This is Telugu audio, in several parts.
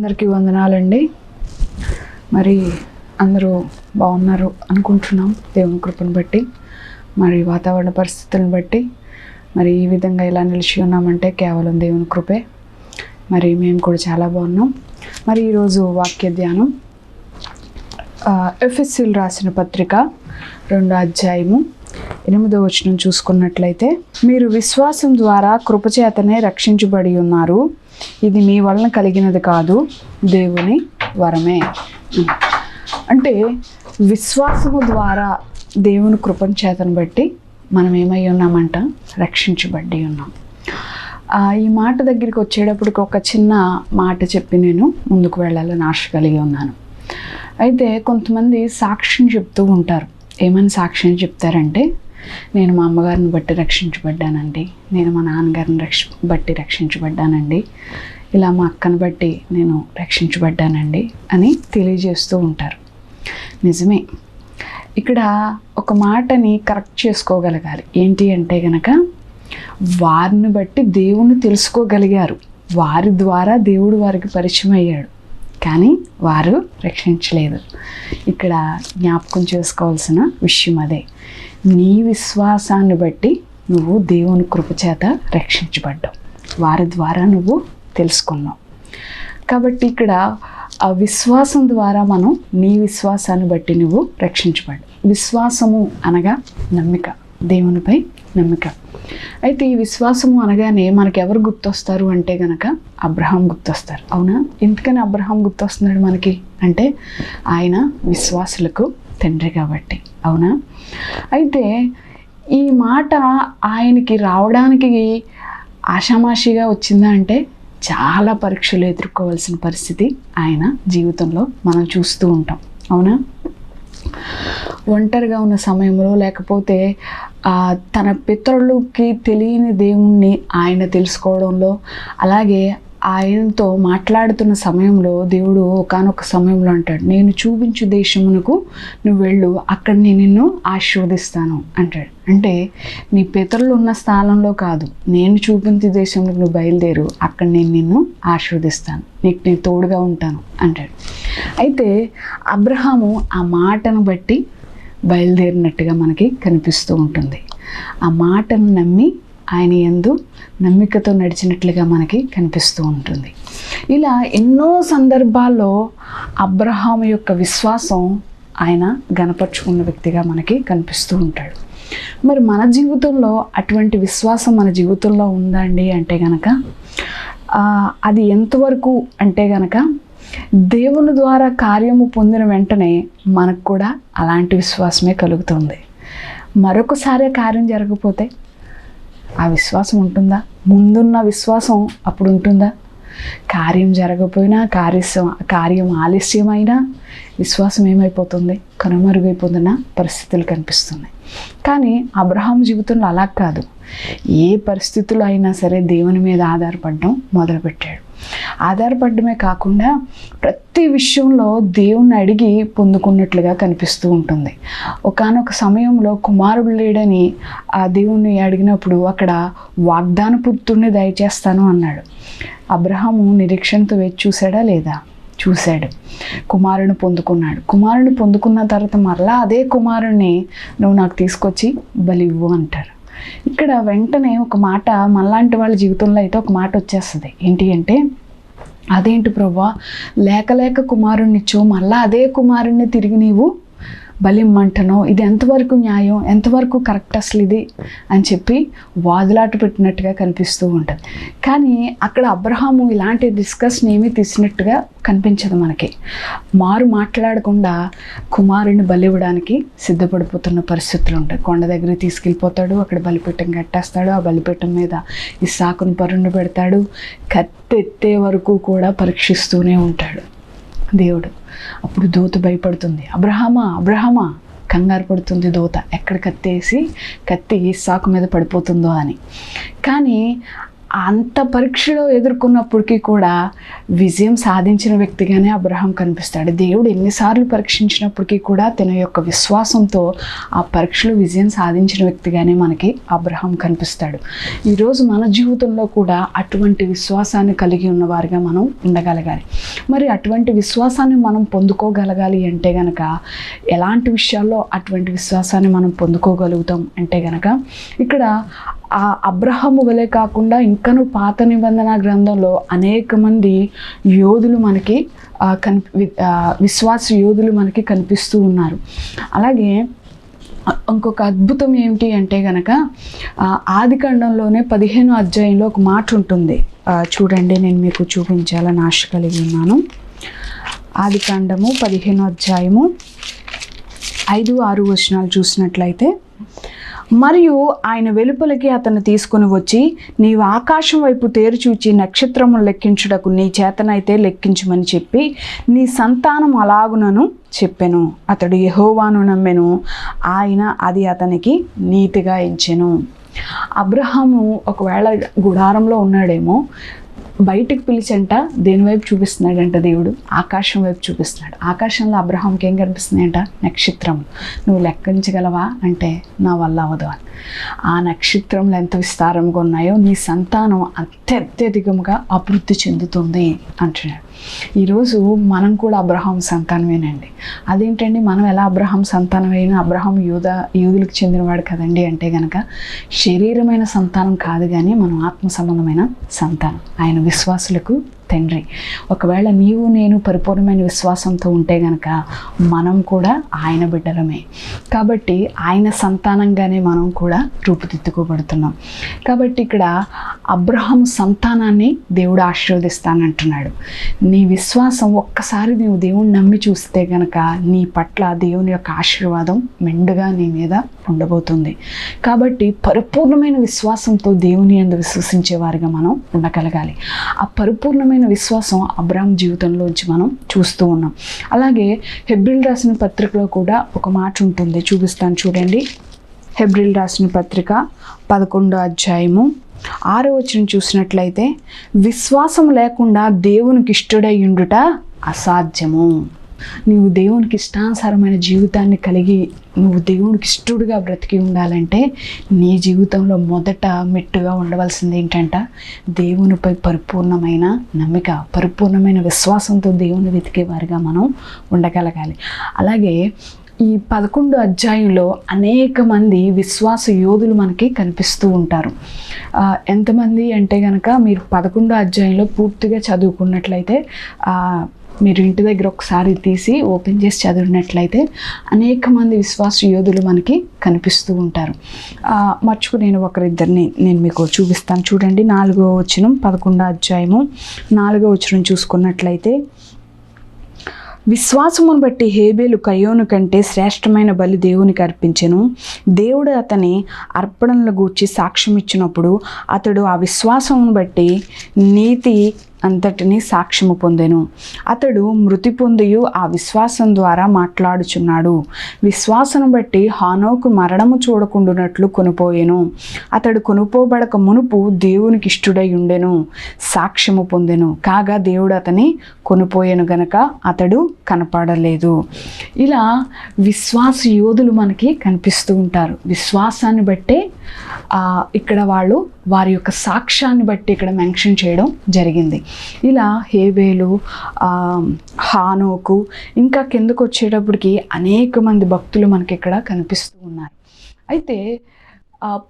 అందరికీ వందనాలండి. మరి అందరూ బాగున్నారు అనుకుంటున్నాం దేవుని కృపను బట్టి, మరి వాతావరణ పరిస్థితులను బట్టి. మరి ఈ విధంగా ఇలా నిలిచి ఉన్నామంటే కేవలం దేవుని కృపే. మరి మేము కూడా చాలా బాగున్నాం. మరి ఈరోజు వాక్య ధ్యానం ఎఫెసీయులు రాసిన పత్రిక 2వ అధ్యాయము 8వ వచనం చూసుకున్నట్లయితే, మీరు విశ్వాసం ద్వారా కృపచేతనే రక్షించబడి ఉన్నారు, ఇది మీ వలన కలిగినది కాదు, దేవుని వరమే. అంటే విశ్వాసము ద్వారా దేవుని కృపను చేతను బట్టి మనం ఏమై ఉన్నామంట, రక్షించబడి ఉన్నాం. ఈ మాట దగ్గరికి వచ్చేటప్పటికి ఒక చిన్న మాట చెప్పి నేను ముందుకు వెళ్ళాలని ఆశ కలిగి ఉన్నాను. అయితే కొంతమంది సాక్ష్యం చెప్తూ ఉంటారు. ఏమని సాక్ష్యం చెప్తారంటే, నేను మా అమ్మగారిని బట్టి రక్షించబడ్డానండి, నేను మా నాన్నగారిని బట్టి రక్షించబడ్డానండి, ఇలా మా అక్కను బట్టి నేను రక్షించబడ్డానండి అని తెలియజేస్తూ ఉంటారు. నిజమే. ఇక్కడ ఒక మాటని కరెక్ట్ చేసుకోగలగాలి. ఏంటి అంటే గనక, వారిని బట్టి దేవుణ్ణి తెలుసుకోగలిగారు, వారి ద్వారా దేవుడు వారికి పరిచయం అయ్యాడు, కానీ వారు రక్షించలేదు. ఇక్కడ జ్ఞాపకం చేసుకోవాల్సిన విషయం అదే. నీ విశ్వాసాన్ని బట్టి నువ్వు దేవుని కృపచేత రక్షించబడ్డావు, వారి ద్వారా నువ్వు తెలుసుకున్నావు. కాబట్టి ఇక్కడ ఆ విశ్వాసం ద్వారా మనం నీ విశ్వాసాన్ని బట్టి నువ్వు రక్షించబడ్డావు. విశ్వాసము అనగా నమ్మిక, దేవునిపై నమ్మిక. అయితే ఈ విశ్వాసము అనగానే మనకి ఎవరు గుర్తొస్తారు అంటే గనక అబ్రహాం గుర్తొస్తారు. అవునా? ఎందుకని అబ్రహాం గుర్తొస్తున్నాడు మనకి అంటే, ఆయన విశ్వాసులకు తండ్రి కాబట్టి. అవునా? అయితే ఈ మాట ఆయనకి రావడానికి ఆషామాషిగా వచ్చిందా అంటే, చాలా పరీక్షలు ఎదుర్కోవాల్సిన పరిస్థితి ఆయన జీవితంలో మనం చూస్తూ ఉంటాం. అవునా? ఒంటరిగా ఉన్న సమయంలో, లేకపోతే తన పితరులకి తెలియని దేవుణ్ణి ఆయన తెలుసుకోవడంలో, అలాగే ఆయనతో మాట్లాడుతున్న సమయంలో దేవుడు ఒకానొక సమయంలో అంటాడు, నేను చూపించు దేశమునకు నువ్వు వెళ్ళు, అక్కడ నేను నిన్ను ఆశీర్వదిస్తాను అంటాడు. అంటే నీ పితరులు ఉన్న స్థానంలో కాదు, నేను చూపించే దేశంలోకి నువ్వు బయలుదేరు, అక్కడ నేను నిన్ను ఆశీర్వదిస్తాను, నీకు నేను తోడుగా ఉంటాను అంటాడు. అయితే అబ్రహాము ఆ మాటను బట్టి బయలుదేరినట్టుగా మనకి కనిపిస్తూ ఉంటుంది. ఆ మాటను నమ్మి ఆయన యందు నమ్మికతో నడిచినట్లుగా మనకి కనిపిస్తూ ఉంటుంది. ఇలా ఎన్నో సందర్భాల్లో అబ్రహాము యొక్క విశ్వాసం ఆయన గణపరుచుకున్న వ్యక్తిగా మనకి కనిపిస్తూ ఉంటాడు. మరి మన జీవితంలో అటువంటి విశ్వాసం మన జీవితంలో ఉందండి అంటే గనక, అది ఎంతవరకు అంటే గనక, దేవుని ద్వారా కార్యము పొందిన వెంటనే మనకు కూడా అలాంటి విశ్వాసమే కలుగుతుంది. మరొకసారి కార్యం జరగకపోతే ఆ విశ్వాసం ఉంటుందా? ముందున్న విశ్వాసం అప్పుడు ఉంటుందా? కార్యం జరగకపోయినా, కార్యం ఆలస్యమైనా విశ్వాసం ఏమైపోతుంది? కనుమరుగైపోతున్న పరిస్థితులు కనిపిస్తున్నాయి. కానీ అబ్రహాం జీవితంలో అలా కాదు. ఏ పరిస్థితులు అయినా సరే దేవుని మీద ఆధారపడడం మొదలుపెట్టాడు. ఆధారపడమే కాకుండా ప్రతి విషయంలో దేవుణ్ణి అడిగి పొందుకున్నట్లుగా కనిపిస్తూ ఉంటుంది. ఒకానొక సమయంలో కుమారుడు లేడని ఆ దేవుణ్ణి అడిగినప్పుడు అక్కడ వాగ్దాన పుత్రుడిని దయచేస్తాను అన్నాడు. అబ్రహాము నిరీక్షణతో వేచి చూశాడా లేదా? చూశాడు. కుమారుని పొందుకున్నాడు. కుమారుని పొందుకున్న తర్వాత మరలా అదే కుమారుణ్ణి నువ్వు నాకు తీసుకొచ్చి బలివ్వు అంటారు. ఇక్కడ వెంటనే ఒక మాట మనలాంటి వాళ్ళ జీవితంలో అయితే ఒక మాట వచ్చేస్తుంది. ఏంటి అంటే, అదేంటి ప్రభువా, లేక కుమారుణ్ణి ఇచ్చావు, మళ్ళీ అదే కుమారుణ్ణి తిరిగి నీవు బలిమ్మంటనో, ఇది ఎంతవరకు న్యాయం, ఎంతవరకు కరెక్ట్ అసలు ఇది అని చెప్పి వాదులాట పెట్టినట్టుగా కనిపిస్తూ ఉంటుంది. కానీ అక్కడ అబ్రహాము ఇలాంటి డిస్కషన్ ఏమీ తీసినట్టుగా కనిపించదు మనకి. మాట్లాడకుండా కుమారుని బలివ్వడానికి సిద్ధపడిపోతున్న పరిస్థితులు ఉంటాయి. కొండ దగ్గరికి తీసుకెళ్ళిపోతాడు, అక్కడ బలిపీఠం కట్టేస్తాడు, ఆ బలిపీఠం మీద ఇస్సాకును పరుండు పెడతాడు, కత్తెత్తే వరకు కూడా పరీక్షిస్తూనే ఉంటాడు దేవుడు. అప్పుడు దూత భయపడుతుంది, అబ్రహామా కంగారు పడుతుంది దూత, ఎక్కడ కత్తి ఇస్సాకు మీద పడిపోతుందో అని. కానీ అంత పరీక్షలో ఎదుర్కొన్నప్పటికీ కూడా విజయం సాధించిన వ్యక్తిగానే అబ్రహాం కనిపిస్తాడు. దేవుడు ఎన్నిసార్లు పరీక్షించినప్పటికీ కూడా తన యొక్క విశ్వాసంతో ఆ పరీక్షలో విజయం సాధించిన వ్యక్తిగానే మనకి అబ్రహాం కనిపిస్తాడు. ఈరోజు మన జీవితంలో కూడా అటువంటి విశ్వాసాన్ని కలిగి ఉన్నవారిగా మనం ఉండగలగాలి. మరి అటువంటి విశ్వాసాన్ని మనం పొందుకోగలగాలి అంటే గనక ఎలాంటి విషయాల్లో అటువంటి విశ్వాసాన్ని మనం పొందుకోగలుగుతాం అంటే గనక ఇక్కడ ఆ అబ్రహాము వలె కాకుండా ఇంకను పాత నిబంధన గ్రంథంలో అనేక మంది యోధులు మనకి విశ్వాస యోధులు మనకి కనిపిస్తూ ఉన్నారు. అలాగే ఇంకొక అద్భుతం ఏమిటి అంటే గనక ఆదికాండంలోనే 15వ అధ్యాయంలో ఒక మాట ఉంటుంది. చూడండి, నేను మీకు చూపించాలని ఆశ కలిగి ఉన్నాను. ఆదికాండము 15వ అధ్యాయము 5-6 వచనాలు చూసినట్లయితే, మరియు ఆయన వెలుపలికి అతను తీసుకుని వచ్చి, నీవు ఆకాశం వైపు తేరి చూచి నక్షత్రములు లెక్కించుటకు నీ చేతనైతే లెక్కించమని చెప్పి నీ సంతానం అలాగునను చెప్పెను. అతడు యెహోవాను నమ్మెను, ఆయన అది అతనికి నీతిగా ఎంచెను. అబ్రహాము ఒకవేళ గుడారంలో ఉన్నాడేమో, బయటికి పిలిచంట దేని వైపు చూపిస్తున్నాడంట? దేవుడు ఆకాశం వైపు చూపిస్తున్నాడు. ఆకాశంలో అబ్రహాంకి ఏం కనిపిస్తున్నాయంట? నక్షత్రం. నువ్వు లెక్కించగలవా అంటే నా వల్ల అవ్వదు అని. ఆ నక్షత్రములు ఎంత విస్తారంగా ఉన్నాయో నీ సంతానం అత్యధికంగా అభివృద్ధి చెందుతుంది అంటున్నాడు. ఈరోజు మనం కూడా అబ్రహాం సంతానమేనండి. అదేంటండి, మనం ఎలా అబ్రహాం సంతానమైన? అబ్రహాం యూదులకు చెందినవాడు కదండి అంటే గనక శరీరమైన సంతానం కాదు, కానీ మనం ఆత్మ సంబంధమైన సంతానం. ఆయన విశ్వాసులకు తండ్రి. ఒకవేళ నీవు నేను పరిపూర్ణమైన విశ్వాసంతో ఉంటే గనక మనం కూడా ఆయన బిడ్డలమే. కాబట్టి ఆయన సంతానంగానే మనం కూడా రూపుదిద్దుకోబడుతున్నాం. కాబట్టి ఇక్కడ అబ్రహాం సంతానాన్ని దేవుడు ఆశీర్వదిస్తానంటున్నాడు. నీ విశ్వాసం ఒక్కసారి నీవు దేవుని నమ్మి చూస్తే గనక నీ పట్ల దేవుని యొక్క ఆశీర్వాదం మెండుగా నీ మీద ఉండబోతుంది. కాబట్టి పరిపూర్ణమైన విశ్వాసంతో దేవుని యందు విశ్వసించే వారిగా మనం ఉండగలగాలి. ఆ పరిపూర్ణమైన విశ్వాసం అబ్రహాం జీవితంలోంచి మనం చూస్తూ ఉన్నాం. అలాగే హెబ్రీలు రాసిన పత్రికలో కూడా ఒక మాట ఉంటుంది, చూపిస్తాను చూడండి. హెబ్రీలు రాసిన పత్రిక 11వ అధ్యాయము 6వ వచనం చూసినట్లయితే, విశ్వాసం లేకుండా దేవునికి ఇష్టడై ఉండుట అసాధ్యము. నువ్వు దేవునికి ఇష్టానుసారమైన జీవితాన్ని కలిగి నువ్వు దేవునికి ఇష్టడుగా బ్రతికి ఉండాలంటే నీ జీవితంలో మొదట మెట్టుగా ఉండవలసింది ఏంటంట? దేవునిపై పరిపూర్ణమైన నమ్మిక, పరిపూర్ణమైన విశ్వాసంతో దేవుని వెతికే వారిగా మనం ఉండగలగాలి. అలాగే ఈ 11వ అధ్యాయంలో అనేక మంది విశ్వాస యోధులు మనకి కనిపిస్తూ ఉంటారు. ఎంతమంది అంటే కనుక మీరు 11వ అధ్యాయంలో పూర్తిగా చదువుకున్నట్లయితే, మీరు ఇంటి దగ్గర ఒకసారి తీసి ఓపెన్ చేసి చదివినట్లయితే అనేక మంది విశ్వాస యోధులు మనకి కనిపిస్తూ ఉంటారు. నేను ఒకరిద్దరిని నేను మీకు చూపిస్తాను చూడండి. 4వ వచనం 11వ అధ్యాయము 4వ వచనం చూసుకున్నట్లయితే, విశ్వాసమును బట్టి హేబేలు కయ్యోను కంటే శ్రేష్టమైన బలి దేవునికి అర్పించెను. దేవుడు అతని అర్పణల గూర్చి సాక్ష్యం ఇచ్చినప్పుడు అతడు ఆ విశ్వాసమును బట్టి నీతి అంతటిని సాక్ష్యము పొందెను. అతడు మృతి పొందియు ఆ విశ్వాసం ద్వారా మాట్లాడుచున్నాడు. విశ్వాసం బట్టి హానోకు మరణము చూడకుండునట్లు కొనిపోయెను. అతడు కొనుపోబడక మునుపు దేవునికి ఇష్టుడై ఉండెను, సాక్ష్యము పొందెను. కాగా దేవుడు అతని కొనిపోయెను గనక అతడు కనపడలేదు. ఇలా విశ్వాస యోధులు మనకి కనిపిస్తూ ఉంటారు. విశ్వాసాన్ని బట్టే ఇక్కడ వాళ్ళు వారి యొక్క సాక్ష్యాన్ని బట్టి ఇక్కడ మెన్షన్ చేయడం జరిగింది. ఇలా హేబేలు, హానోకు, ఇంకా కిందకు వచ్చేటప్పటికి అనేక మంది భక్తులు మనకి ఇక్కడ కనిపిస్తూ ఉన్నారు. అయితే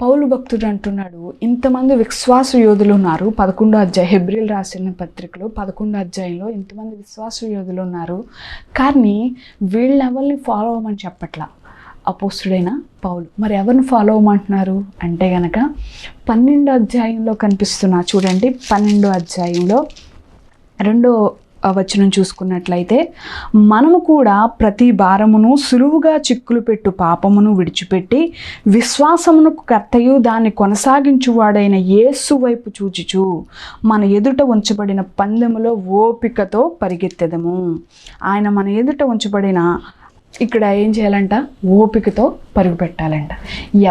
పౌలు భక్తుడు అంటున్నాడు, ఇంతమంది విశ్వాస యోధులు ఉన్నారు. 11వ అధ్యాయం హెబ్రీలు రాసిన పత్రికలో 11వ అధ్యాయంలో ఇంతమంది విశ్వాస యోధులు ఉన్నారు, కానీ వీళ్ళెవరిని ఫాలో అవ్వమని చెప్పట్లా అపోస్తుడైన పౌలు. మరి ఎవరిని ఫాలో అవ్వమంటున్నారు అంటే గనక 12వ అధ్యాయంలో కనిపిస్తున్నా చూడండి. 12వ అధ్యాయంలో 2వ వచనం చూసుకున్నట్లయితే, మనము కూడా ప్రతి భారమును సులువుగా చిక్కులు పెట్టు పాపమును విడిచిపెట్టి విశ్వాసమునకు కర్తయు దాన్ని కొనసాగించువాడైన యేసు వైపు చూచుచు మన ఎదుట ఉంచబడిన పందెములో ఓపికతో పరిగెత్తెదము. ఆయన మన ఎదుట ఉంచబడిన ఇక్కడ ఏం చేయాలంట? ఓపికతో పరుగు పెట్టాలంట.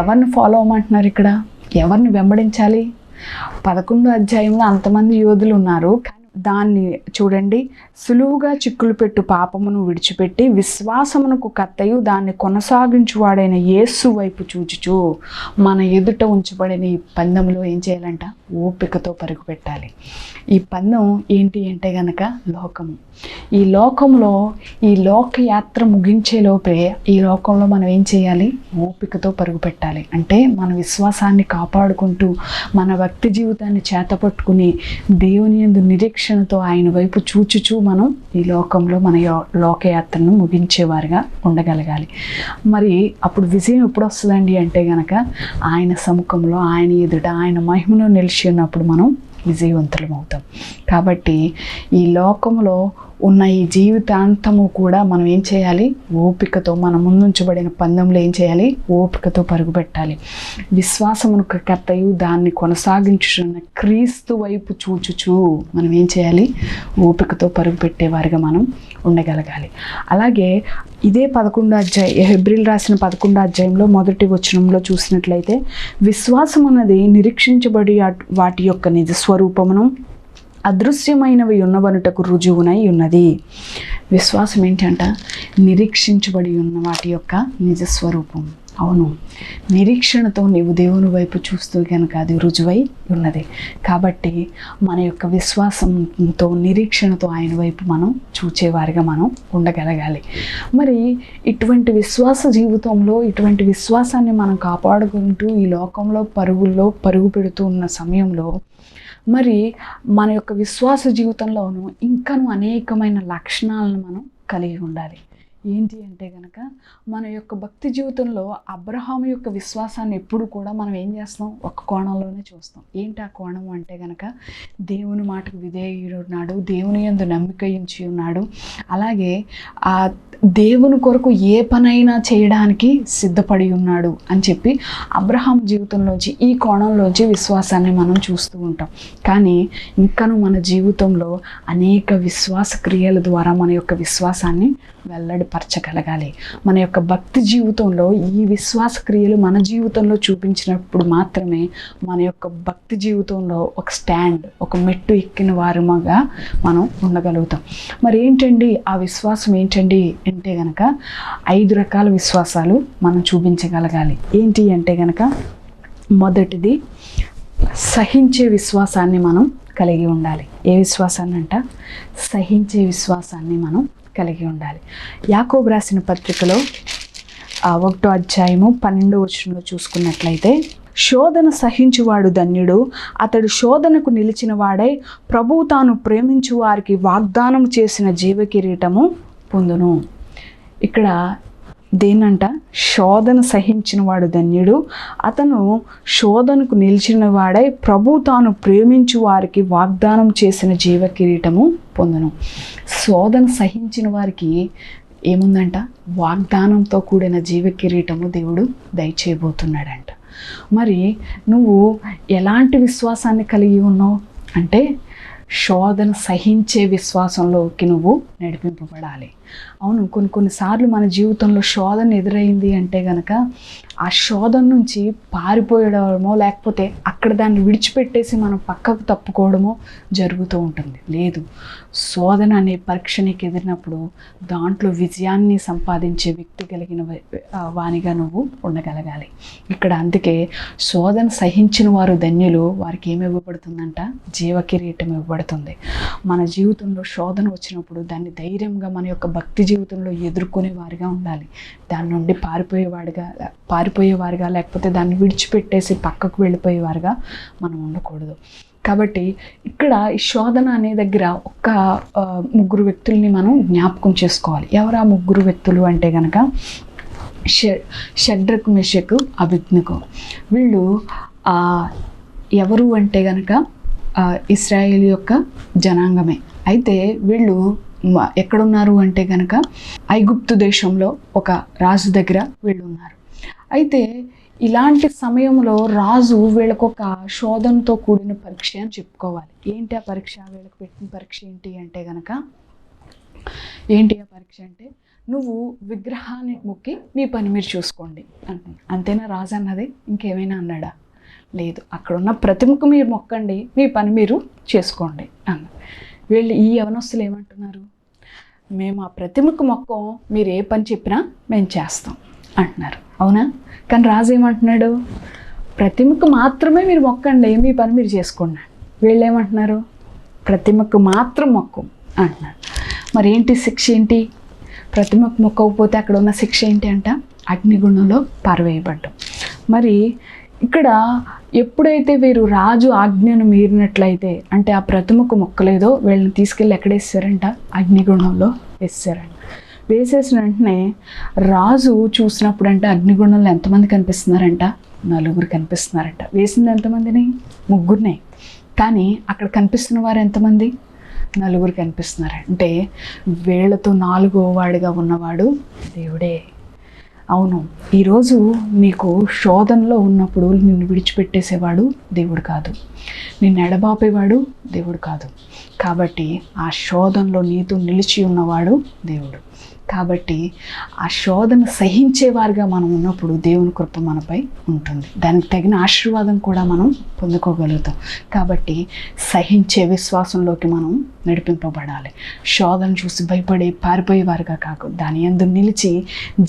ఎవరిని ఫాలో అవ్వమంటున్నారు? ఇక్కడ ఎవరిని వెంబడించాలి? 11వ అధ్యాయంలో అంతమంది యోధులు ఉన్నారు. దాన్ని చూడండి, సులువుగా చిక్కులు పెట్టు పాపమును విడిచిపెట్టి విశ్వాసమునకు కర్తయు దాన్ని కొనసాగించువాడైన యేసు వైపు చూచుచు మన ఎదుట ఉంచబడిన ఈ పందెంలో ఏం చేయాలంట? ఓపికతో పరుగు పెట్టాలి. ఈ పందెం ఏంటి అంటే గనక లోకము. ఈ లోకంలో ఈ లోకయాత్ర ముగించే లోపే ఈ లోకంలో మనం ఏం చేయాలి? ఓపికతో పరుగు పెట్టాలి. అంటే మన విశ్వాసాన్ని కాపాడుకుంటూ మన భక్తి జీవితాన్ని చేతపట్టుకుని దేవుని యందు నిరీక్షణతో ఆయన వైపు చూచుచూ మనం ఈ లోకంలో మన లోకయాత్రను ముగించేవారుగా ఉండగలగాలి. మరి అప్పుడు విజయం ఎప్పుడు వస్తుందండి అంటే గనక ఆయన సముఖంలో, ఆయన ఎదుట, ఆయన మహిమలో నిలిచి ఉన్నప్పుడు మనం విజయవంతులం అవుతాం. కాబట్టి ఈ లోకంలో ఉన్న ఈ జీవితాంతము కూడా మనం ఏం చేయాలి? ఓపికతో, మన ముందుంచబడిన పందెంలో ఏం చేయాలి? ఓపికతో పరుగు పెట్టాలి. విశ్వాసమునకు కర్తయు దాన్ని కొనసాగించుచున్న క్రీస్తు వైపు చూచుచూ మనం ఏం చేయాలి? ఓపికతో పరుగు పెట్టేవారుగా మనం ఉండగలగాలి. అలాగే ఇదే 11వ అధ్యాయం, హెబ్రీయులు రాసిన 11వ అధ్యాయంలో మొదటి వచనంలో చూసినట్లయితే, విశ్వాసం అన్నది నిరీక్షించబడి వాటి యొక్క నిజ స్వరూపమును అదృశ్యమైనవి ఉన్నవనుటకు రుజువునై ఉన్నది. విశ్వాసం ఏంటంట? నిరీక్షించబడి ఉన్న వాటి యొక్క నిజస్వరూపం. అవును, నిరీక్షణతో నీవు దేవుని వైపు చూస్తూ కనుక అది రుజువై ఉన్నది. కాబట్టి మన యొక్క విశ్వాసంతో, నిరీక్షణతో ఆయన వైపు మనం చూచేవారిగా మనం ఉండగలగాలి. మరి ఇటువంటి విశ్వాస జీవితంలో, ఇటువంటి విశ్వాసాన్ని మనం కాపాడుకుంటూ ఈ లోకంలో పరుగు పెడుతూ ఉన్న సమయంలో మరి మన యొక్క విశ్వాస జీవితంలోనూ ఇంకనూ అనేకమైన లక్షణాలను మనం కలిగి ఉండాలి. ఏంటి అంటే కనుక మన యొక్క భక్తి జీవితంలో అబ్రహాము యొక్క విశ్వాసాన్ని ఎప్పుడు కూడా మనం ఏం చేస్తాం? ఒక కోణంలోనే చూస్తాం. ఏంటి ఆ కోణం అంటే కనుక దేవుని మాటకు విధేయుడు ఉన్నాడు, దేవుని యందు నమ్మిక ఉంచి ఉన్నాడు, అలాగే ఆ దేవుని కొరకు ఏ పనైనా చేయడానికి సిద్ధపడి ఉన్నాడు అని చెప్పి అబ్రహాం జీవితంలోంచి, ఈ కోణంలోంచి విశ్వాసాన్ని మనం చూస్తూ ఉంటాం. కానీ ఇంకనూ మన జీవితంలో అనేక విశ్వాస క్రియల ద్వారా మన యొక్క విశ్వాసాన్ని వెల్లడిపరచగలగాలి. మన యొక్క భక్తి జీవితంలో ఈ విశ్వాస క్రియలు మన జీవితంలో చూపించినప్పుడు మాత్రమే మన యొక్క భక్తి జీవితంలో ఒక స్టాండ్, ఒక మెట్టు ఎక్కిన వారముగా మనం ఉండగలుగుతాం. మరి ఏంటండి ఆ విశ్వాసం ఏంటండి అంటే గనక 5 రకాల విశ్వాసాలు మనం చూపించగలగాలి. ఏంటి అంటే గనక మొదటిది సహించే విశ్వాసాన్ని మనం కలిగి ఉండాలి. ఏ విశ్వాసాన్ని అంట? సహించే విశ్వాసాన్ని మనం కలిగి ఉండాలి. యాకోబు రాసిన పత్రికలో 1వ అధ్యాయము 12వ వచనంలో చూసుకున్నట్లయితే, శోధన సహించువాడు ధన్యుడు, అతడు శోధనకు నిలిచిన వాడై ప్రభువు తాను ప్రేమించు వారికి వాగ్దానం చేసిన జీవ కిరీటము పొందును. ఇక్కడ దేనంట? శోధన సహించిన వాడు ధన్యుడు, అతను శోధనకు నిలిచిన వాడై ప్రభువు తాను ప్రేమించు వారికి వాగ్దానం చేసిన జీవ కిరీటము పొందును. శోధన సహించిన వారికి ఏముందంట? వాగ్దానంతో కూడిన జీవ కిరీటము దేవుడు దయచేయబోతున్నాడంట. మరి నువ్వు ఎలాంటి విశ్వాసాన్ని కలిగి ఉన్నావు అంటే శోధన సహించే విశ్వాసంలోకి నువ్వు నడిపింపబడాలి. అవును, కొన్నిసార్లు మన జీవితంలో శోధన ఎదురైంది అంటే గనక ఆ శోధన నుంచి పారిపోయడమో లేకపోతే అక్కడ దాన్ని విడిచిపెట్టేసి మనం పక్కకు తప్పుకోవడమో జరుగుతూ ఉంటుంది. లేదు, శోధన అనే పరీక్ష నీకు ఎదిరినప్పుడు దాంట్లో విజయాన్ని సంపాదించే వ్యక్తి కలిగిన వానిగా నువ్వు ఉండగలగాలి. ఇక్కడ అందుకే శోధన సహించిన వారు ధన్యులు, వారికి ఏమి ఇవ్వబడుతుందంట? జీవ కిరీటం ఇవ్వబడుతుంది. మన జీవితంలో శోధన వచ్చినప్పుడు దాన్ని ధైర్యంగా మన యొక్క భక్తి జీవితంలో ఎదుర్కొనే వారిగా ఉండాలి. దాని నుండి పారిపోయేవారుగా లేకపోతే దాన్ని విడిచిపెట్టేసి పక్కకు వెళ్ళిపోయేవారుగా మనం ఉండకూడదు. కాబట్టి ఇక్కడ ఈ శోధన అనే దగ్గర ఒక్క 3 వ్యక్తుల్ని మనం జ్ఞాపకం చేసుకోవాలి. ఎవరు ఆ 3 వ్యక్తులు అంటే కనుక షడ్రకు, మెషకు, అబేద్నెగో. వీళ్ళు ఎవరు అంటే కనుక ఇశ్రాయేలు యొక్క జనాంగమే. అయితే వీళ్ళు ఎక్కడున్నారు అంటే కనుక ఐగుప్తు దేశంలో ఒక రాజు దగ్గర వీళ్ళు ఉన్నారు. అయితే ఇలాంటి సమయంలో రాజు వీళ్ళకు ఒక శోధనతో కూడిన పరీక్ష అని చెప్పుకోవాలి. ఏంటి ఆ పరీక్ష? వీళ్ళకి పెట్టిన పరీక్ష ఏంటి అంటే కనుక, ఏంటి ఆ పరీక్ష అంటే, నువ్వు విగ్రహాన్ని మొక్కి మీ పని మీరు చూసుకోండి అంటున్నాడు. అంతేనా రాజు అన్నది? ఇంకేమైనా అన్నాడా? లేదు, అక్కడ ఉన్న ప్రతిమకు మీరు మొక్కండి, మీ పని మీరు చేసుకోండి అన్న. వీళ్ళు ఈ యవనస్తులు ఏమంటున్నారు? మేము ఆ ప్రతిమకు మొక్కం, మీరు ఏ పని చెప్పినా మేము చేస్తాం అంటున్నారు. అవునా? కానీ రాజు ఏమంటున్నాడు? ప్రతిమకు మాత్రమే మీరు మొక్కండి, మీ పని మీరు చేసుకోండి. వీళ్ళు ఏమంటున్నారు? ప్రతిమకు మాత్రం మొక్కు అంటున్నారు. మరి ఏంటి శిక్ష? ఏంటి? ప్రతిమకు మొక్కకపోతే అక్కడ ఉన్న శిక్ష ఏంటి అంట? అగ్నిగుండంలో పారవేయబడ్డం. మరి ఇక్కడ ఎప్పుడైతే వీరు రాజు ఆజ్ఞను మీరినట్లయితే, అంటే ఆ ప్రతిమకు మొక్కలేదో, వీళ్ళని తీసుకెళ్ళి ఎక్కడ వేసారంట? అగ్నిగుండంలో వేసారంట. వేసేసిన వెంటనే రాజు చూసినప్పుడు అంటే అగ్నిగుండంలో ఎంతమంది కనిపిస్తున్నారంట? 4 కనిపిస్తున్నారంట. వేసింది ఎంతమందిని? 3. కానీ అక్కడ కనిపిస్తున్న వారు ఎంతమంది? 4 కనిపిస్తున్నారు. అంటే వీళ్ళతో 4వ వాడిగా ఉన్నవాడు దేవుడే. అవును, ఈరోజు నీకు శోధనలో ఉన్నప్పుడు నిన్ను విడిచిపెట్టేసేవాడు దేవుడు కాదు, నిన్ను ఎడబాపేవాడు దేవుడు కాదు. కాబట్టి ఆ శోధనలో నీతో నిలిచి ఉన్నవాడు దేవుడు. కాబట్టి ఆ శోధన సహించేవారుగా మనం ఉన్నప్పుడు దేవుని కృప మనపై ఉంటుంది, దానికి తగిన ఆశీర్వాదం కూడా మనం పొందుకోగలుగుతాం. కాబట్టి సహించే విశ్వాసంలోకి మనం నడిపింపబడాలి. శోధన చూసి భయపడి పారిపోయేవారుగా కాకు, దాని యందు నిలిచి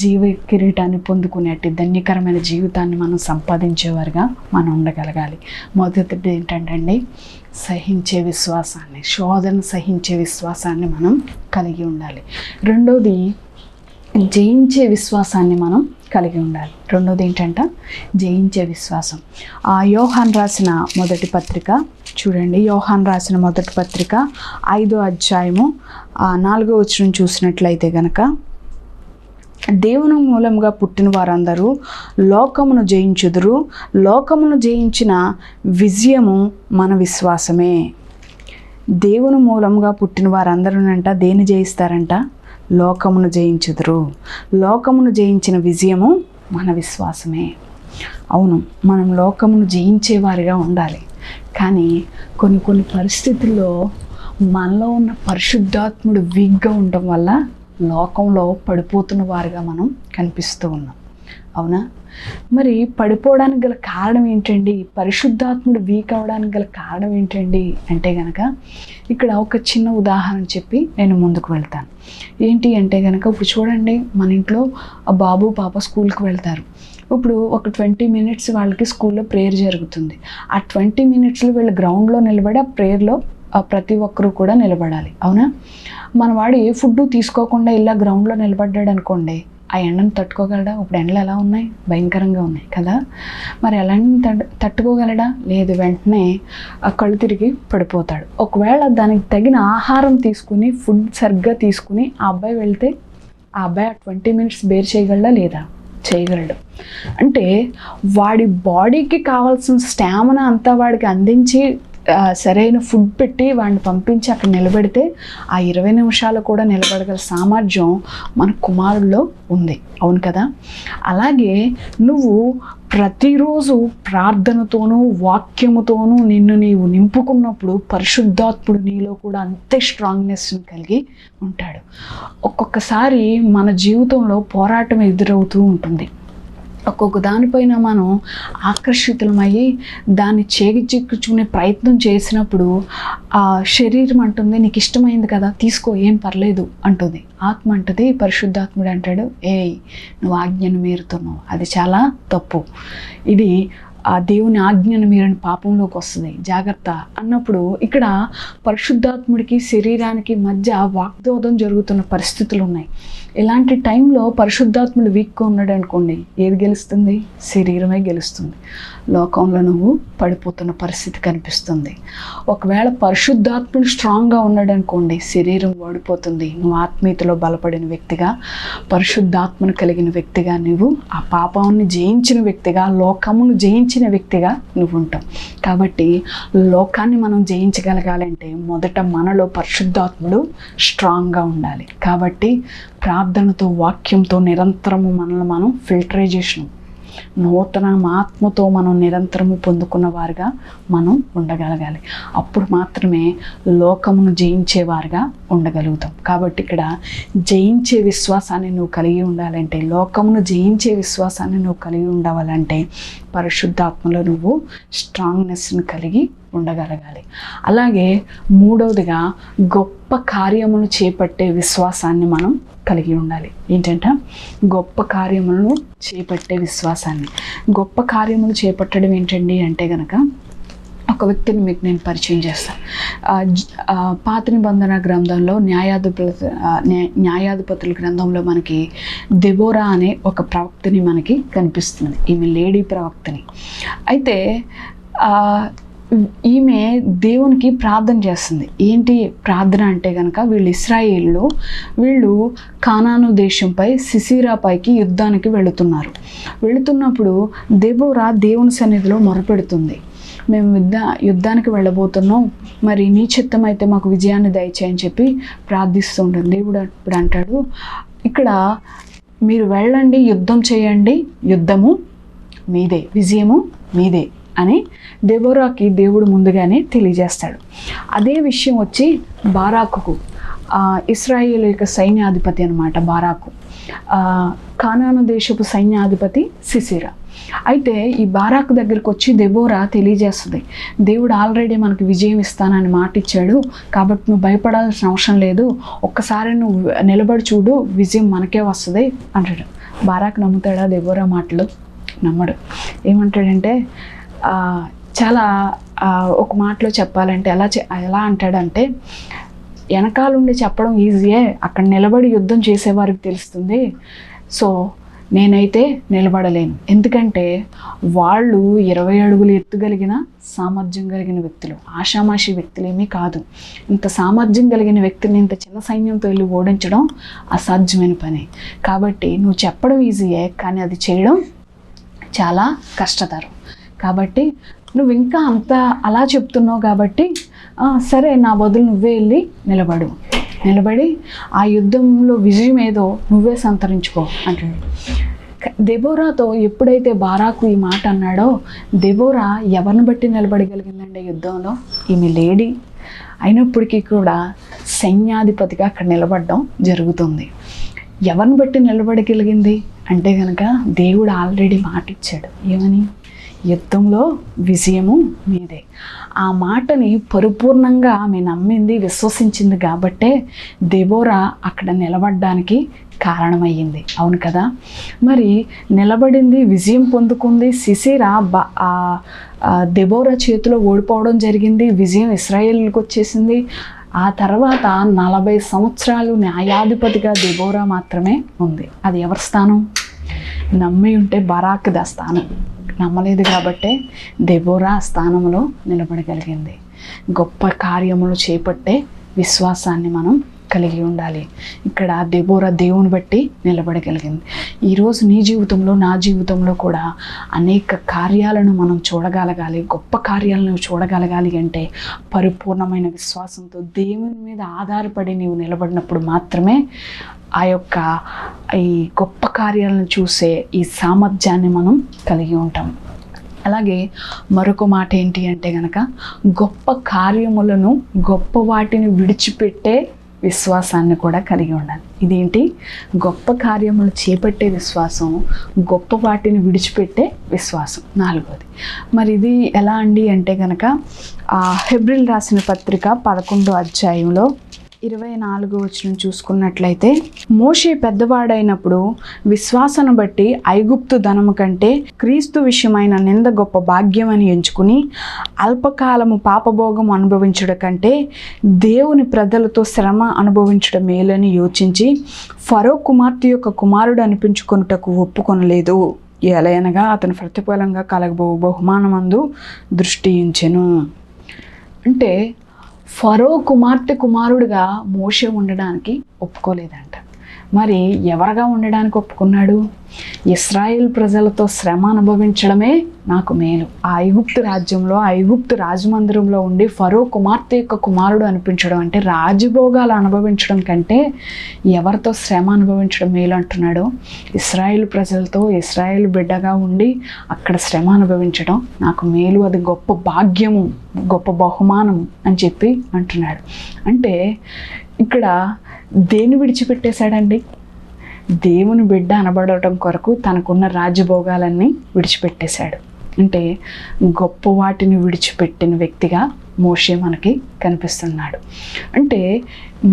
జీవ కిరీటాన్ని పొందుకునేటి ధన్యకరమైన జీవితాన్ని మనం సంపాదించేవారుగా మనం ఉండగలగాలి. మొదటిది ఏంటంటే సహించే విశ్వాసాన్ని, శోధన సహించే విశ్వాసాన్ని మనం కలిగి ఉండాలి. రెండోది జయించే విశ్వాసాన్ని మనం కలిగి ఉండాలి. రెండోది ఏంటంటే జయించే విశ్వాసం. యోహాను రాసిన మొదటి పత్రిక చూడండి. యోహాను రాసిన మొదటి పత్రిక 5వ అధ్యాయము 4వ వచనం చూసినట్లయితే గనక, దేవుని మూలంగా పుట్టిన వారందరూ లోకమును జయించుదురు, లోకమును జయించిన విజయము మన విశ్వాసమే. దేవుని మూలంగా పుట్టిన వారందరూనంట దేన్ని జయిస్తారంట? లోకమును జయించుదురు, లోకమును జయించిన విజయము మన విశ్వాసమే. అవును, మనం లోకమును జయించేవారిగా ఉండాలి. కానీ కొన్ని పరిస్థితుల్లో మనలో ఉన్న పరిశుద్ధాత్ముడు వీక్గా ఉండటం వల్ల లోకంలో పడిపోతున్న వారిగా మనం కనిపిస్తూ ఉన్నాం. అవునా? మరి పడిపోవడానికి గల కారణం ఏంటండి? పరిశుద్ధాత్ముడు వీక్ అవ్వడానికి గల కారణం ఏంటండి అంటే కనుక, ఇక్కడ ఒక చిన్న ఉదాహరణ చెప్పి నేను ముందుకు వెళ్తాను. ఏంటి అంటే కనుక, ఇప్పుడు చూడండి, మన ఇంట్లో బాబు పాప స్కూల్కి వెళ్తారు. ఇప్పుడు ఒక 20 మినిట్స్ వాళ్ళకి స్కూల్లో ప్రేయర్ జరుగుతుంది. ఆ 20 మినిట్స్లో వీళ్ళు గ్రౌండ్లో నిలబడి ఆ ప్రేయర్లో ప్రతి ఒక్కరూ కూడా నిలబడాలి. అవునా? మన వాడు ఏ ఫుడ్ తీసుకోకుండా ఇలా గ్రౌండ్లో నిలబడ్డాడు అనుకోండి, ఆ ఎండను తట్టుకోగలడా? ఇప్పుడు ఎండలు ఎలా ఉన్నాయి? భయంకరంగా ఉన్నాయి కదా. మరి ఎలా తట్టుకోగలడా? లేదు, వెంటనే కళ్ళు తిరిగి పడిపోతాడు. ఒకవేళ దానికి తగిన ఆహారం తీసుకుని, ఫుడ్ సరిగ్గా తీసుకుని ఆ అబ్బాయి వెళ్తే, ఆ అబ్బాయి 20 మినిట్స్ బేర్ చేయగలడా? లేదా? చేయగలడు. అంటే వాడి బాడీకి కావాల్సిన స్టామినా అంతా వాడికి అందించి సరైన ఫుడ్ పెట్టి వాడిని పంపించి అక్కడ నిలబెడితే ఆ 20 నిమిషాలు కూడా నిలబడగల సామర్థ్యం మన కుమారుల్లో ఉంది. అవును కదా? అలాగే నువ్వు ప్రతిరోజు ప్రార్థనతోనూ వాక్యముతోనూ నిన్ను నీవు నింపుకున్నప్పుడు పరిశుద్ధాత్ముడు నీలో కూడా అంతే స్ట్రాంగ్నెస్ని కలిగి ఉంటాడు. ఒక్కొక్కసారి మన జీవితంలో పోరాటం ఎదురవుతూ ఉంటుంది. ఒక్కొక్క దానిపైన మనం ఆకర్షితులమయ్యి దాన్ని చేజిక్కించుకునే ప్రయత్నం చేసినప్పుడు ఆ శరీరం అంటుంది, నీకు ఇష్టమైంది కదా తీసుకో, ఏం పర్లేదు అంటుంది. ఆత్మ అంటది, పరిశుద్ధాత్ముడు అంటాడు, ఏయ్ నువ్వు ఆజ్ఞను మీరుతున్నావు, అది చాలా తప్పు, ఇది ఆ దేవుని ఆజ్ఞను మీరని పాపంలోకి వస్తుంది, జాగ్రత్త అన్నప్పుడు ఇక్కడ పరిశుద్ధాత్ముడికి శరీరానికి మధ్య వాగ్దోదం జరుగుతున్న పరిస్థితులు ఉన్నాయి. ఇలాంటి టైంలో పరిశుద్ధాత్ముడు వీక్గా ఉన్నాడు అనుకోండి, ఏది గెలుస్తుంది? శరీరమే గెలుస్తుంది. లోకంలో నువ్వు పడిపోతున్న పరిస్థితి కనిపిస్తుంది. ఒకవేళ పరిశుద్ధాత్ముడు స్ట్రాంగ్గా ఉన్నాడు అనుకోండి, శరీరం ఓడిపోతుంది. నువ్వు ఆత్మీయతలో బలపడిన వ్యక్తిగా, పరిశుద్ధాత్మను కలిగిన వ్యక్తిగా, నువ్వు ఆ పాపాన్ని జయించిన వ్యక్తిగా, లోకమును జయించిన వ్యక్తిగా నువ్వు ఉంటావు. కాబట్టి లోకాన్ని మనం జయించగలగాలంటే మొదట మనలో పరిశుద్ధాత్ముడు స్ట్రాంగ్గా ఉండాలి. కాబట్టి ప్రార్థనతో వాక్యంతో నిరంతరము మనల్ని మనం ఫిల్టరైజేషన్, నూతన ఆత్మతో మనం నిరంతరము పొందుకున్న వారుగా మనం ఉండగలగాలి. అప్పుడు మాత్రమే లోకమును జయించేవారుగా ఉండగలుగుతాం. కాబట్టి ఇక్కడ జయించే విశ్వాసాన్ని నువ్వు కలిగి ఉండాలంటే, లోకమును జయించే విశ్వాసాన్ని నువ్వు కలిగి ఉండాలంటే పరిశుద్ధాత్మలో నువ్వు స్ట్రాంగ్నెస్ని కలిగి ఉండగలగాలి. అలాగే మూడవదిగా గొప్ప కార్యములు చేపట్టే విశ్వాసాన్ని మనం కలిగి ఉండాలి. ఏంటంటే గొప్ప కార్యములను చేపట్టే విశ్వాసాన్ని. గొప్ప కార్యములు చేపట్టడం ఏంటండి అంటే గనక ఒక వ్యక్తిని మీకు నేను పరిచయం చేస్తాను. పాత నిబంధన గ్రంథంలో న్యాయాధిపతుల గ్రంథంలో మనకి దెబోరా అనే ఒక ప్రవక్తని మనకి కనిపిస్తుంది. ఈమె లేడీ ప్రవక్తని. అయితే ఈమె దేవునికి ప్రార్థన చేస్తుంది. ఏంటి ప్రార్థన అంటే కనుక వీళ్ళు కానాను దేశంపై సిసీరాపైకి యుద్ధానికి వెళుతున్నప్పుడు దెబోరా దేవుని సన్నిధిలో మొరపెడుతుంది. మేము యుద్ధానికి వెళ్ళబోతున్నాం, మరి నీ చిత్తం అయితే మాకు విజయాన్ని దయచేయని చెప్పి ప్రార్థిస్తూ ఉంటుంది. దేవుడు ఇప్పుడు అంటాడు, ఇక్కడ మీరు వెళ్ళండి, యుద్ధం చేయండి, యుద్ధము మీదే, విజయము మీదే అని దెబోరాకి దేవుడు ముందుగానే తెలియజేస్తాడు. అదే విషయం వచ్చి బారాకుకు, ఇశ్రాయేలు యొక్క సైన్యాధిపతి అనమాట బారాకు, కానాను దేశపు సైన్యాధిపతి సిసిరా. అయితే ఈ బారాకు దగ్గరికి వచ్చి దెబోరా తెలియజేస్తుంది, దేవుడు ఆల్రెడీ మనకు విజయం ఇస్తానని మాట ఇచ్చాడు, కాబట్టి నువ్వు భయపడాల్సిన అవసరం లేదు, ఒక్కసారి నువ్వు నిలబడి చూడు, విజయం మనకే వస్తుంది అంటాడు. బారాకు నమ్ముతాడా దెబోరా మాటలు? నమ్మడు. ఏమంటాడంటే చాలా ఒక మాటలో చెప్పాలంటే ఎలా అంటాడంటే, వెనకాలండి చెప్పడం ఈజీయే, అక్కడ నిలబడి యుద్ధం చేసేవారికి తెలుస్తుంది, సో నేనైతే నిలబడలేను. ఎందుకంటే వాళ్ళు 20 అడుగులు ఎత్తుగలిగిన సామర్థ్యం కలిగిన వ్యక్తులు, ఆషామాషి వ్యక్తులేమీ కాదు. ఇంత సామర్థ్యం కలిగిన వ్యక్తిని ఇంత చిన్న సైన్యంతో వెళ్ళి ఓడించడం అసాధ్యమైన పని. కాబట్టి నువ్వు చెప్పడం ఈజీయే, కానీ అది చేయడం చాలా కష్టతరం. కాబట్టి నువ్వు ఇంకా అలా చెప్తున్నావు కాబట్టి సరే, నా బదులు నువ్వే వెళ్ళి నిలబడి ఆ యుద్ధంలో విజయం ఏదో నువ్వే సంతరించుకో అంటాడు. దెబోరాతో ఎప్పుడైతే బారాకు ఈ మాట అన్నాడో, దెబోరా ఎవరిని బట్టి నిలబడగలిగిందండి యుద్ధంలో? ఈమె లేడీ అయినప్పటికీ కూడా సైన్యాధిపతిగా అక్కడ నిలబడడం జరుగుతుంది. ఎవరిని బట్టి నిలబడగలిగింది అంటే కనుక దేవుడు ఆల్రెడీ మాట ఇచ్చాడు. ఏమని? యుద్ధంలో విజయము మీదే. ఆ మాటని పరిపూర్ణంగా ఆమె నమ్మింది, విశ్వసించింది కాబట్టే దెబోరా అక్కడ నిలబడడానికి కారణమయ్యింది. అవును కదా? మరి నిలబడింది, విజయం పొందుకుంది. సిసిరా దెబోరా చేతిలో ఓడిపోవడం జరిగింది, విజయం ఇశ్రాయేలుకి వచ్చేసింది. ఆ తర్వాత 40 సంవత్సరాలు న్యాయాధిపతిగా దెబోరా మాత్రమే ఉంది. అది ఎవరి స్థానం? నమ్మి ఉంటే బారాకుదా స్థానం. నమ్మలేదు కాబట్టే దెబోరా స్థానంలో నిలబడగలిగింది. గొప్ప కార్యములు చేపట్టే విశ్వాసాన్ని మనం కలిగి ఉండాలి. ఇక్కడ దెబోరా దేవుని బట్టి నిలబడగలిగింది. ఈరోజు నీ జీవితంలో, నా జీవితంలో కూడా అనేక కార్యాలను మనం చూడగలగాలి. గొప్ప కార్యాలను చూడగలగాలి అంటే పరిపూర్ణమైన విశ్వాసంతో దేవుని మీద ఆధారపడి నీవు నిలబడినప్పుడు మాత్రమే ఈ గొప్ప కార్యాలను చూసే ఈ సామర్థ్యాన్ని మనం కలిగి ఉంటాం. అలాగే మరొక మాట ఏంటి అంటే కనుక, గొప్ప కార్యములను, గొప్ప వాటిని విడిచిపెట్టే విశ్వాసాన్ని కూడా కలిగి ఉండాలి. ఇదేంటి? గొప్ప కార్యములు చేపట్టే విశ్వాసం, గొప్ప వాటిని విడిచిపెట్టే విశ్వాసం. 4వది. మరి ఇది ఎలా అండి అంటే కనుక, హెబ్రీయులకు రాసిన పత్రిక 11వ అధ్యాయంలో 24వ వచనం చూసుకున్నట్లయితే, మోషే పెద్దవాడైనప్పుడు విశ్వాసను బట్టి ఐగుప్తు ధనము కంటే క్రీస్తు విషయమైన నింద గొప్ప భాగ్యమని ఎంచుకుని అల్పకాలము పాపభోగం అనుభవించడం కంటే దేవుని ప్రజలతో శ్రమ అనుభవించడం మేలని యోచించి ఫరో కుమార్తె యొక్క కుమారుడు అనిపించుకొనుటకు ఒప్పుకొనలేదు. ఎలయనగా అతని ప్రతిఫలంగా కలగబో బహుమానమందు దృష్టి ఉంచెను. అంటే ఫరో కుమార్తె కుమారుడుగా మోషే ఉండడానికి ఒప్పుకోలేదంట. మరి ఎవరుగా ఉండడానికి ఒప్పుకున్నాడు? ఇశ్రాయేల్ ప్రజలతో శ్రమ అనుభవించడమే నాకు మేలు. ఆ ఐగుప్తు రాజ్యంలో, ఐగుప్తు రాజమందిరంలో ఉండి ఫరో కుమార్తె యొక్క కుమారుడు అనిపించడం అంటే రాజభోగాలు అనుభవించడం కంటే ఎవరితో శ్రమ అనుభవించడం మేలు అంటున్నాడు. ఇశ్రాయేల్ ప్రజలతో, ఇశ్రాయేల్ బిడ్డగా ఉండి అక్కడ శ్రమ అనుభవించడం నాకు మేలు, అది గొప్ప భాగ్యము, గొప్ప బహుమానము అని చెప్పి అంటున్నాడు. అంటే ఇక్కడ దేన్ని విడిచిపెట్టేశాడండి? దేవుని బిడ్డ అనబడటం కొరకు తనకున్న రాజ్యభోగాలన్నీ విడిచిపెట్టేశాడు. అంటే గొప్ప వాటిని విడిచిపెట్టిన వ్యక్తిగా మోషే మనకి కనిపిస్తున్నాడు. అంటే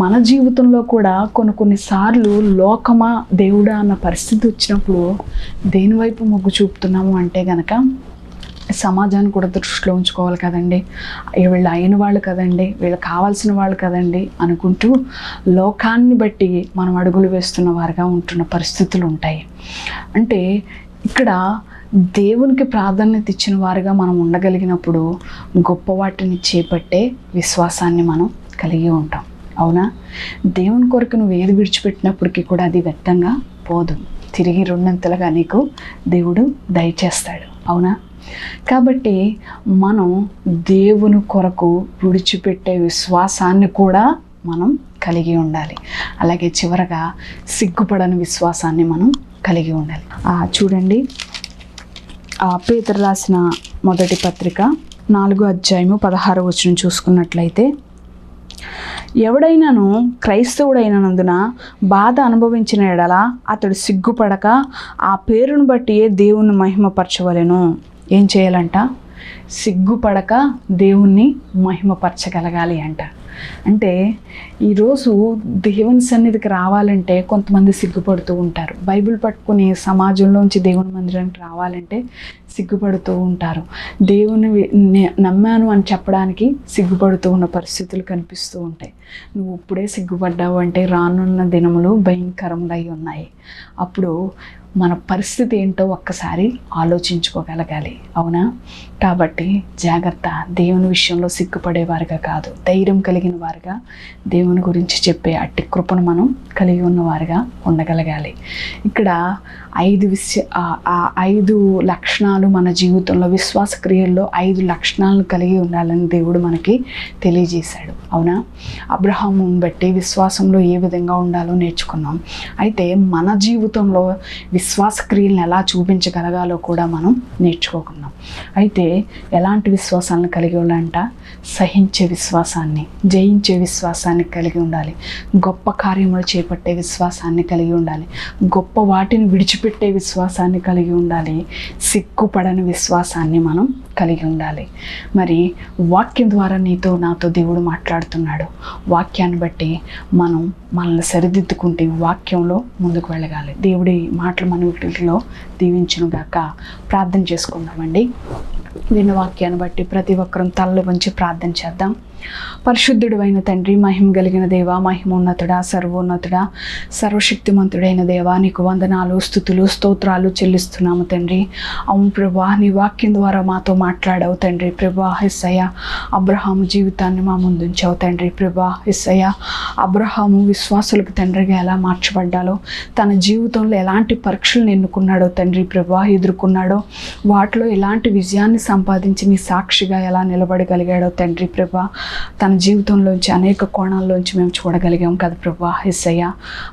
మన జీవితంలో కూడా కొన్నిసార్లు లోకమా దేవుడా అన్న పరిస్థితి వచ్చినప్పుడు దేని వైపు మొగ్గు చూపుతున్నాము అంటే గనక సమాజాన్ని కూడా దృష్టిలో ఉంచుకోవాలి కదండి, వీళ్ళు అయిన వాళ్ళు కదండి, వీళ్ళు కావాల్సిన వాళ్ళు కదండి అనుకుంటూ లోకాన్ని బట్టి మనం అడుగులు వేస్తున్న వారుగా ఉంటున్న పరిస్థితులు ఉంటాయి. అంటే ఇక్కడ దేవునికి ప్రాధాన్యత ఇచ్చిన వారుగా మనం ఉండగలిగినప్పుడు గొప్ప వాటిని చేపట్టే విశ్వాసాన్ని మనం కలిగి ఉంటాం. అవునా? దేవుని కొరకు నువ్వు ఏది విడిచిపెట్టినప్పటికీ కూడా అది వ్యర్థంగా పోదు, తిరిగి రెండంతలుగా నీకు దేవుడు దయచేస్తాడు. అవునా? కాబట్టి మనం దేవుని కొరకు విడిచిపెట్టే విశ్వాసాన్ని కూడా మనం కలిగి ఉండాలి. అలాగే చివరగా సిగ్గుపడని విశ్వాసాన్ని మనం కలిగి ఉండాలి. చూడండి, పేతురు రాసిన మొదటి పత్రిక 4:16 చూసుకున్నట్లయితే, ఎవడైనాను క్రైస్తవుడైనందున బాధ అనుభవించిన ఎడల అతడు సిగ్గుపడక ఆ పేరును బట్టి దేవుణ్ణి మహిమపరచవలెను. ఏం చేయాలంట? సిగ్గుపడక దేవుణ్ణి మహిమపరచగలగాలి అంట. అంటే ఈరోజు దేవుని సన్నిధికి రావాలంటే కొంతమంది సిగ్గుపడుతూ ఉంటారు. బైబిల్ పట్టుకుని సమాజంలోంచి దేవుని మందిరానికి రావాలంటే సిగ్గుపడుతూ ఉంటారు. దేవుని నమ్మాను అని చెప్పడానికి సిగ్గుపడుతూ ఉన్న పరిస్థితులు కనిపిస్తూ ఉంటాయి. నువ్వు ఇప్పుడే సిగ్గుపడ్డావు అంటే రానున్న దినములు భయంకరములై ఉన్నాయి. అప్పుడు మన పరిస్థితి ఏంటో ఒక్కసారి ఆలోచించుకోగలగాలి. అవునా? కాబట్టి జాగ్రత్త. దేవుని విషయంలో సిగ్గుపడేవారుగా కాదు, ధైర్యం కలిగిన వారుగా దేవుని గురించి చెప్పే అట్టి కృపను మనం కలిగి ఉన్నవారుగా ఉండగలగాలి. ఇక్కడ 5 లక్షణాలు మన జీవితంలో, విశ్వాస క్రియల్లో 5 లక్షణాలను కలిగి ఉండాలని దేవుడు మనకి తెలియజేశాడు. అవునా? అబ్రహాముని బట్టి విశ్వాసంలో ఏ విధంగా ఉండాలో నేర్చుకున్నాం. అయితే మన జీవితంలో విశ్వాస క్రియలను ఎలా చూపించగలగాలో కూడా మనం నేర్చుకోకున్నాం. అయితే ఎలాంటి విశ్వాసాలను కలిగి ఉండాలంట? సహించే విశ్వాసాన్ని, జయించే విశ్వాసాన్ని కలిగి ఉండాలి. గొప్ప కార్యములు చేపట్టే విశ్వాసాన్ని కలిగి ఉండాలి. గొప్ప వాటిని విడిచిపెట్టే విశ్వాసాన్ని కలిగి ఉండాలి. సిగ్గుపడని విశ్వాసాన్ని మనం కలిగి ఉండాలి. మరి వాక్యం ద్వారా నీతో నాతో దేవుడు మాట్లాడుతున్నాడు. వాక్యాన్ని బట్టి మనం మనల్ని సరిదిద్దుకుంటే వాక్యంలో ముందుకు వెళ్ళగాలి. దేవుడి మాటలు మన వీటిలో దీవించునుగాక. ప్రార్థన చేసుకుందామండి. విన్న వాక్యాన్ని బట్టి ప్రతి ఒక్కరం తలలు వంచి ప్రార్థన చేద్దాం. పరిశుద్ధుడు అయిన తండ్రి, మహిమ కలిగిన దేవా, మహిమోన్నతుడా, సర్వోన్నతుడా, సర్వశక్తిమంతుడైన దేవా, నీకు వందనాలు, స్తుతులు, స్తోత్రాలు చెల్లిస్తున్నాము తండ్రి. అవును ప్రభా, నీ వాక్యం ద్వారా మాతో మాట్లాడావు తండ్రి. ప్రభా యేసయ్య, అబ్రహాము జీవితాన్ని మా ముందుంచావు తండ్రి. ప్రభా యేసయ్య, అబ్రహాము విశ్వాసులకు తండ్రిగా ఎలా మార్చబడ్డాలో, తన జీవితంలో ఎలాంటి పరీక్షలను ఎన్నుకున్నాడో తండ్రి ప్రభా, ఎదుర్కొన్నాడో, వాటిలో ఎలాంటి విజయాన్ని సంపాదించి నీ సాక్షిగా ఎలా నిలబడగలిగాడో తండ్రి ప్రభా, తన జీవితంలోంచి అనేక కోణాల్లోంచి మేము చూడగలిగాం కదా ప్రభా యేసయ్య.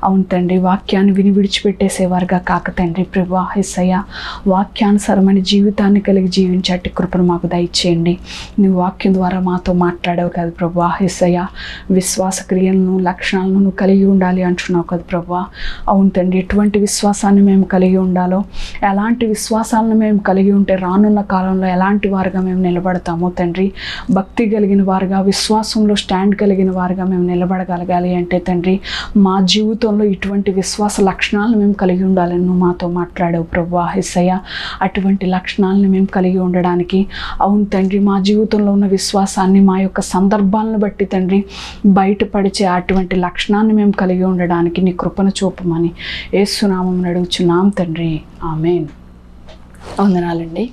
అవును తండ్రి, వాక్యాన్ని విని విడిచిపెట్టేసేవారుగా కాక తండ్రి ప్రభా యేసయ్య, వాక్యానుసారమైన జీవితాన్ని కలిగి జీవించేటి కృపను మాకు దయచేయండి. నీ వాక్యం ద్వారా మాతో మాట్లాడావు కదా ప్రభా యేసయ్య. విశ్వాస క్రియలను, లక్షణాలను నువ్వు కలిగి ఉండాలి అంటున్నావు కదా ప్రభా. అవును తండ్రి, ఎటువంటి విశ్వాసాన్ని మేము కలిగి ఉండాలో, ఎలాంటి విశ్వాసాలను మేము కలిగి ఉంటే రానున్న కాలంలో ఎలాంటి వారుగా మేము నిలబడతామో తండ్రి. భక్తి కలిగిన వారుగా, విశ్వాసంలో స్టాండ్ కలిగిన వారుగా మేము నిలబడగలగాలి అంటే తండ్రి, మా జీవితంలో ఇటువంటి విశ్వాస లక్షణాలను మేము కలిగి ఉండాలని నువ్వు మాతో మాట్లాడావు ప్రభువా యేసయ్య. అటువంటి లక్షణాలను మేము కలిగి ఉండడానికి, అవును తండ్రి, మా జీవితంలో ఉన్న విశ్వాసాన్ని మా యొక్క సందర్భాలను బట్టి తండ్రి బయటపడిచే అటువంటి లక్షణాన్ని మేము కలిగి ఉండడానికి నీ కృపను చూపమని యేసు నామమున అడుగుచున్నాం తండ్రి. ఆమేన్. వందనాలండి.